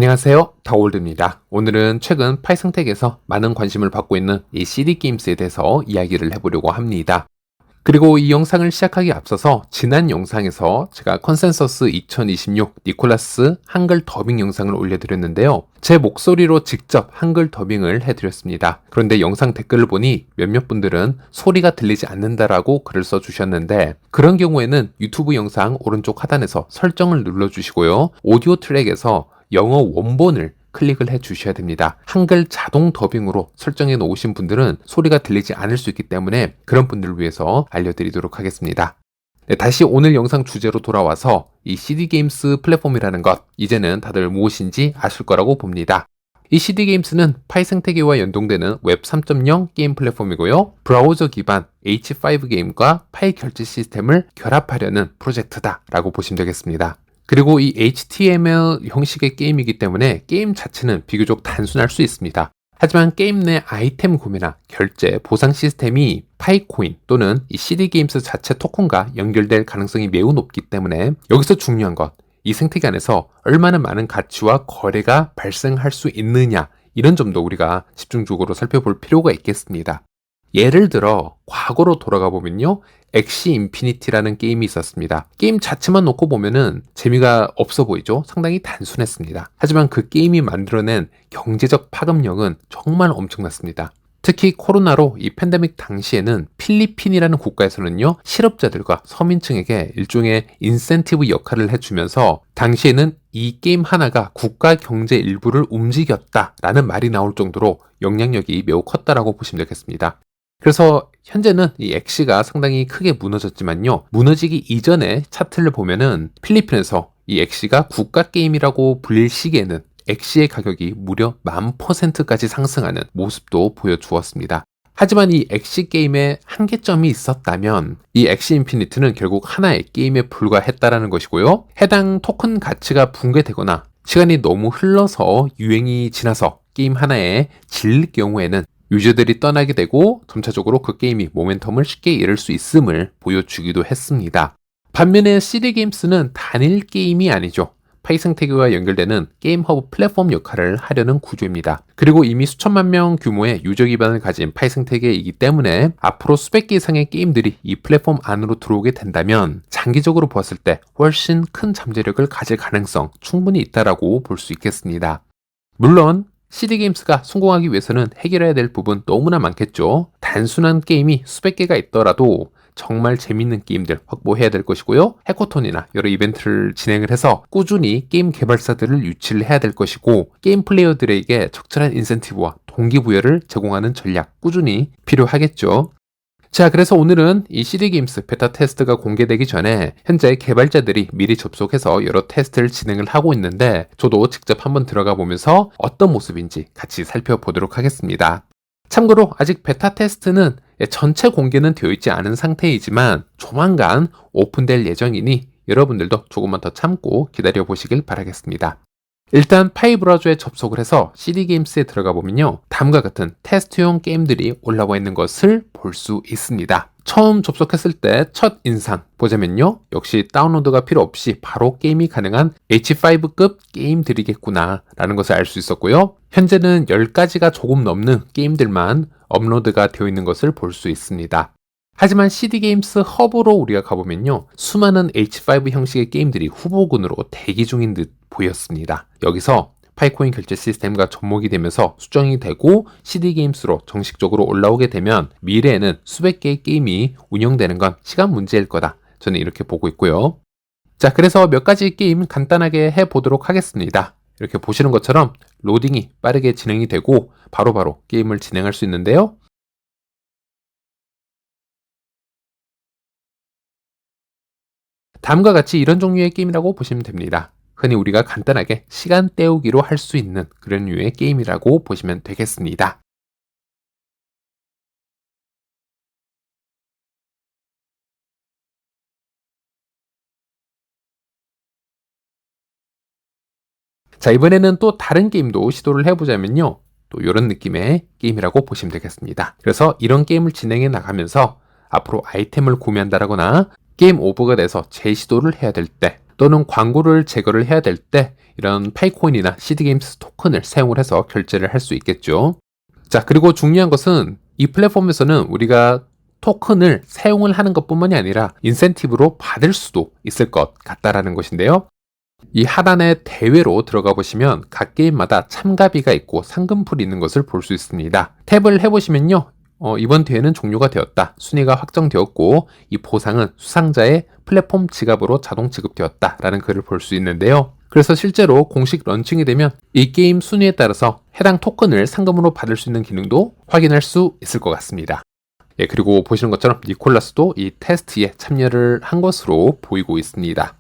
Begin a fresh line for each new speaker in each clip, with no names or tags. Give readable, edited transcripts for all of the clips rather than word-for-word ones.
안녕하세요, 다올드입니다. 오늘은 최근 파이상텍에서 많은 관심을 받고 있는 이 CD게임스에 대해서 이야기를 해보려고 합니다. 그리고 이 영상을 시작하기 앞서서 지난 영상에서 제가 컨센서스 2026 니콜라스 한글 더빙 영상을 올려드렸는데요. 제 목소리로 직접 한글 더빙을 해드렸습니다. 그런데 영상 댓글을 보니 몇몇 분들은 소리가 들리지 않는다라고 글을 써주셨는데, 그런 경우에는 유튜브 영상 오른쪽 하단에서 설정을 눌러주시고요. 오디오 트랙에서 영어 원본을 클릭을 해 주셔야 됩니다. 한글 자동 더빙으로 설정해 놓으신 분들은 소리가 들리지 않을 수 있기 때문에 그런 분들을 위해서 알려드리도록 하겠습니다. 네, 다시 오늘 영상 주제로 돌아와서 이 CD게임스 플랫폼이라는 것, 이제는 다들 무엇인지 아실 거라고 봅니다. 이 CD게임스는 파이생태계와 연동되는 웹 3.0 게임 플랫폼이고요. 브라우저 기반 H5 게임과 파일 결제 시스템을 결합하려는 프로젝트다 라고 보시면 되겠습니다. 그리고 이 HTML 형식의 게임이기 때문에 게임 자체는 비교적 단순할 수 있습니다. 하지만 게임 내 아이템 구매나 결제, 보상 시스템이 파이코인 또는 이 CD게임스 자체 토큰과 연결될 가능성이 매우 높기 때문에 여기서 중요한 것, 이 생태계 안에서 얼마나 많은 가치와 거래가 발생할 수 있느냐, 이런 점도 우리가 집중적으로 살펴볼 필요가 있겠습니다. 예를 들어 과거로 돌아가 보면요, 엑시 인피니티라는 게임이 있었습니다. 게임 자체만 놓고 보면은 재미가 없어 보이죠? 상당히 단순했습니다. 하지만 그 게임이 만들어낸 경제적 파급력은 정말 엄청났습니다. 특히 코로나로 이 팬데믹 당시에는 필리핀이라는 국가에서는요, 실업자들과 서민층에게 일종의 인센티브 역할을 해주면서 당시에는 이 게임 하나가 국가 경제 일부를 움직였다라는 말이 나올 정도로 영향력이 매우 컸다라고 보시면 되겠습니다. 그래서 현재는 이 엑시가 상당히 크게 무너졌지만요, 무너지기 이전의 차트를 보면은 필리핀에서 이 엑시가 국가 게임이라고 불릴 시기에는 엑시의 가격이 무려 10,000%까지 상승하는 모습도 보여주었습니다. 하지만 이 엑시 게임에 한계점이 있었다면 이 엑시 인피니트는 결국 하나의 게임에 불과했다라는 것이고요. 해당 토큰 가치가 붕괴되거나 시간이 너무 흘러서 유행이 지나서 게임 하나에 질릴 경우에는 유저들이 떠나게 되고 점차적으로 그 게임이 모멘텀을 쉽게 잃을 수 있음을 보여주기도 했습니다. 반면에 CD게임스는 단일 게임이 아니죠. 파이생태계와 연결되는 게임 허브 플랫폼 역할을 하려는 구조입니다. 그리고 이미 수천만 명 규모의 유저 기반을 가진 파이생태계이기 때문에 앞으로 수백 개 이상의 게임들이 이 플랫폼 안으로 들어오게 된다면 장기적으로 보았을 때 훨씬 큰 잠재력을 가질 가능성 충분히 있다라고 볼 수 있겠습니다. 물론 CD게임스가 성공하기 위해서는 해결해야 될 부분 너무나 많겠죠. 단순한 게임이 수백 개가 있더라도 정말 재밌는 게임들 확보해야 될 것이고요. 해커톤이나 여러 이벤트를 진행을 해서 꾸준히 게임 개발사들을 유치를 해야 될 것이고, 게임 플레이어들에게 적절한 인센티브와 동기부여를 제공하는 전략 꾸준히 필요하겠죠. 자, 그래서 오늘은 이 CD게임스 베타 테스트가 공개되기 전에 현재 개발자들이 미리 접속해서 여러 테스트를 진행을 하고 있는데, 저도 직접 한번 들어가 보면서 어떤 모습인지 같이 살펴보도록 하겠습니다. 참고로 아직 베타 테스트는 전체 공개는 되어 있지 않은 상태이지만 조만간 오픈될 예정이니 여러분들도 조금만 더 참고 기다려 보시길 바라겠습니다. 일단 파이 브라우저에 접속을 해서 CD게임스에 들어가 보면요, 다음과 같은 테스트용 게임들이 올라와 있는 것을 볼 수 있습니다. 처음 접속했을 때 첫 인상 보자면요, 역시 다운로드가 필요 없이 바로 게임이 가능한 H5급 게임들이겠구나 라는 것을 알 수 있었고요. 현재는 10가지가 조금 넘는 게임들만 업로드가 되어 있는 것을 볼 수 있습니다. 하지만 CD게임스 허브로 우리가 가보면요, 수많은 H5 형식의 게임들이 후보군으로 대기 중인 듯 보였습니다. 여기서 파이코인 결제 시스템과 접목이 되면서 수정이 되고 CD게임스로 정식적으로 올라오게 되면 미래에는 수백 개의 게임이 운영되는 건 시간 문제일 거다, 저는 이렇게 보고 있고요. 자, 그래서 몇 가지 게임 간단하게 해보도록 하겠습니다. 이렇게 보시는 것처럼 로딩이 빠르게 진행이 되고 바로바로 게임을 진행할 수 있는데요. 다음과 같이 이런 종류의 게임이라고 보시면 됩니다. 흔히 우리가 간단하게 시간 때우기로 할 수 있는 그런 류의 게임이라고 보시면 되겠습니다. 자, 이번에는 또 다른 게임도 시도를 해보자면요, 또 이런 느낌의 게임이라고 보시면 되겠습니다. 그래서 이런 게임을 진행해 나가면서 앞으로 아이템을 구매한다거나 게임 오버가 돼서 재시도를 해야 될 때 또는 광고를 제거를 해야 될 때 이런 파이코인이나 CD게임스 토큰을 사용을 해서 결제를 할 수 있겠죠. 자, 그리고 중요한 것은 이 플랫폼에서는 우리가 토큰을 사용을 하는 것뿐만이 아니라 인센티브로 받을 수도 있을 것 같다라는 것인데요. 이 하단의 대회로 들어가 보시면 각 게임마다 참가비가 있고 상금풀이 있는 것을 볼 수 있습니다. 탭을 해보시면요. 이번 대회는 종료가 되었다. 순위가 확정되었고 이 보상은 수상자의 플랫폼 지갑으로 자동 지급되었다 라는 글을 볼 수 있는데요. 그래서 실제로 공식 런칭이 되면 이 게임 순위에 따라서 해당 토큰을 상금으로 받을 수 있는 기능도 확인할 수 있을 것 같습니다. 예, 그리고 보시는 것처럼 니콜라스도 이 테스트에 참여를 한 것으로 보이고 있습니다.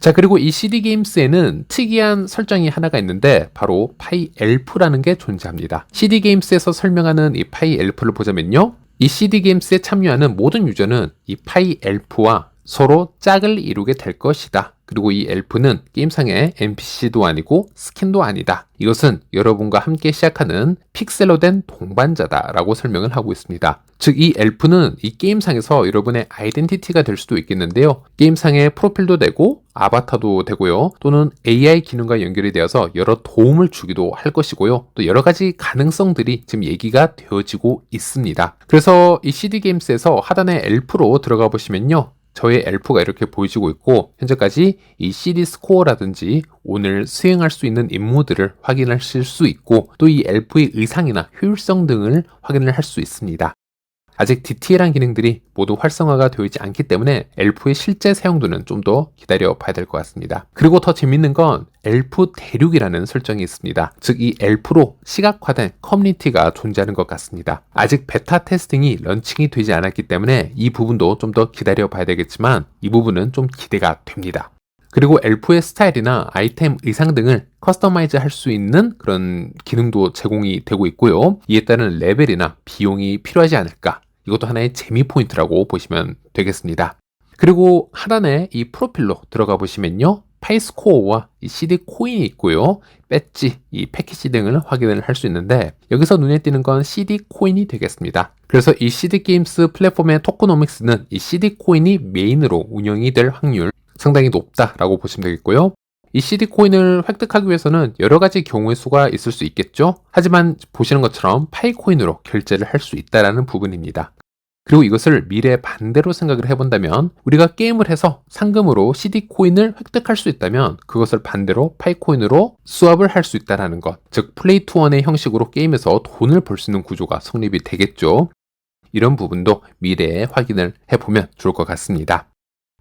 자, 그리고 이 CD게임스에는 특이한 설정이 하나가 있는데 바로 파이엘프라는 게 존재합니다. CD게임스에서 설명하는 이 파이엘프를 보자면요. 이 CD게임스에 참여하는 모든 유저는 이 파이엘프와 서로 짝을 이루게 될 것이다. 그리고 이 엘프는 게임상의 NPC도 아니고 스킨도 아니다. 이것은 여러분과 함께 시작하는 픽셀로 된 동반자다 라고 설명을 하고 있습니다. 즉 이 엘프는 이 게임상에서 여러분의 아이덴티티가 될 수도 있겠는데요. 게임상의 프로필도 되고 아바타도 되고요. 또는 AI 기능과 연결이 되어서 여러 도움을 주기도 할 것이고요. 또 여러 가지 가능성들이 지금 얘기가 되어지고 있습니다. 그래서 이 CD게임스에서 하단에 엘프로 들어가 보시면요. 저의 엘프가 이렇게 보여지고 있고 현재까지 이 CD 스코어라든지 오늘 수행할 수 있는 임무들을 확인하실 수 있고 또 이 엘프의 의상이나 효율성 등을 확인을 할 수 있습니다. 아직 디테일한 기능들이 모두 활성화가 되어 있지 않기 때문에 엘프의 실제 사용도는 좀 더 기다려 봐야 될 것 같습니다. 그리고 더 재밌는 건 엘프 대륙이라는 설정이 있습니다. 즉 이 엘프로 시각화된 커뮤니티가 존재하는 것 같습니다. 아직 베타 테스팅이 런칭이 되지 않았기 때문에 이 부분도 좀 더 기다려 봐야 되겠지만 이 부분은 좀 기대가 됩니다. 그리고 엘프의 스타일이나 아이템, 의상 등을 커스터마이즈 할 수 있는 그런 기능도 제공이 되고 있고요. 이에 따른 레벨이나 비용이 필요하지 않을까. 이것도 하나의 재미 포인트라고 보시면 되겠습니다. 그리고 하단에 이 프로필로 들어가 보시면요. 파이스코어와 이 CD 코인이 있고요. 배지, 이 패키지 등을 확인을 할 수 있는데 여기서 눈에 띄는 건 CD 코인이 되겠습니다. 그래서 이 CD 게임스 플랫폼의 토크노믹스는 이 CD 코인이 메인으로 운영이 될 확률 상당히 높다라고 보시면 되겠고요. 이 CD 코인을 획득하기 위해서는 여러 가지 경우의 수가 있을 수 있겠죠. 하지만 보시는 것처럼 파이코인으로 결제를 할 수 있다는 부분입니다. 그리고 이것을 미래 반대로 생각을 해본다면 우리가 게임을 해서 상금으로 CD 코인을 획득할 수 있다면 그것을 반대로 파이코인으로 스왑을 할 수 있다는 것. 즉 플레이 투 원의 형식으로 게임에서 돈을 벌 수 있는 구조가 성립이 되겠죠. 이런 부분도 미래에 확인을 해보면 좋을 것 같습니다.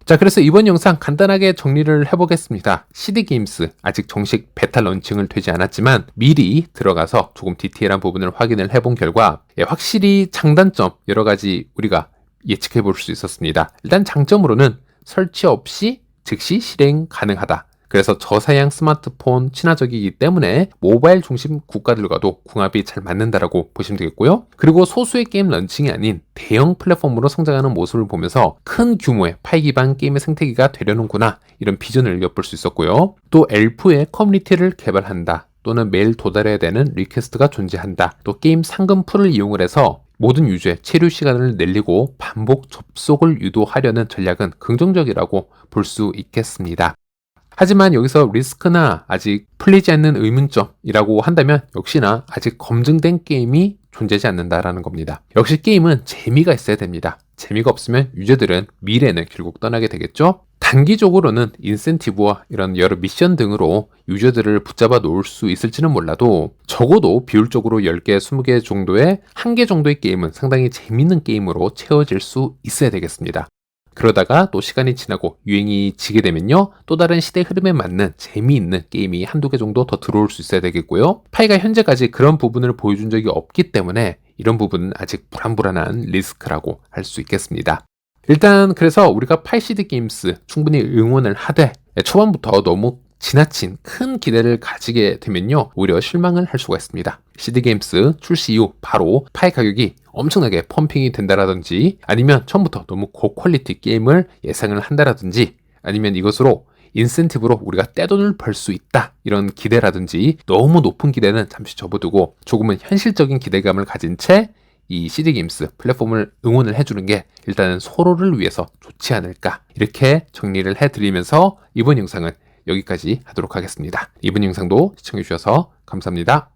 자, 그래서 이번 영상 간단하게 정리를 해보겠습니다. CD게임스 아직 정식 베타 런칭을 되지 않았지만 미리 들어가서 조금 디테일한 부분을 확인을 해본 결과 확실히 장단점 여러 가지 우리가 예측해 볼 수 있었습니다. 일단 장점으로는 설치 없이 즉시 실행 가능하다. 그래서 저사양 스마트폰 친화적이기 때문에 모바일 중심 국가들과도 궁합이 잘 맞는다라고 보시면 되겠고요. 그리고 소수의 게임 런칭이 아닌 대형 플랫폼으로 성장하는 모습을 보면서 큰 규모의 파이 기반 게임의 생태계가 되려는구나 이런 비전을 엿볼 수 있었고요. 또 엘프의 커뮤니티를 개발한다. 또는 매일 도달해야 되는 리퀘스트가 존재한다. 또 게임 상금 풀을 이용을 해서 모든 유저의 체류 시간을 늘리고 반복 접속을 유도하려는 전략은 긍정적이라고 볼 수 있겠습니다. 하지만 여기서 리스크나 아직 풀리지 않는 의문점이라고 한다면 역시나 아직 검증된 게임이 존재하지 않는다라는 겁니다. 역시 게임은 재미가 있어야 됩니다. 재미가 없으면 유저들은 미래는 결국 떠나게 되겠죠? 단기적으로는 인센티브와 이런 여러 미션 등으로 유저들을 붙잡아 놓을 수 있을지는 몰라도 적어도 비율적으로 10개, 20개 정도의 한 개 정도의 게임은 상당히 재밌는 게임으로 채워질 수 있어야 되겠습니다. 그러다가 또 시간이 지나고 유행이 지게 되면요. 또 다른 시대 흐름에 맞는 재미있는 게임이 한두 개 정도 더 들어올 수 있어야 되겠고요. 파이가 현재까지 그런 부분을 보여준 적이 없기 때문에 이런 부분은 아직 불안불안한 리스크라고 할 수 있겠습니다. 일단 그래서 우리가 파이 CD 게임스 충분히 응원을 하되 초반부터 너무 지나친 큰 기대를 가지게 되면요. 오히려 실망을 할 수가 있습니다. CD게임스 출시 이후 바로 파이 가격이 엄청나게 펌핑이 된다라든지 아니면 처음부터 너무 고퀄리티 게임을 예상을 한다라든지 아니면 이것으로 인센티브로 우리가 떼돈을 벌 수 있다 이런 기대라든지 너무 높은 기대는 잠시 접어두고 조금은 현실적인 기대감을 가진 채 이 CD게임스 플랫폼을 응원을 해주는 게 일단은 서로를 위해서 좋지 않을까 이렇게 정리를 해드리면서 이번 영상은 여기까지 하도록 하겠습니다. 이번 영상도 시청해주셔서 감사합니다.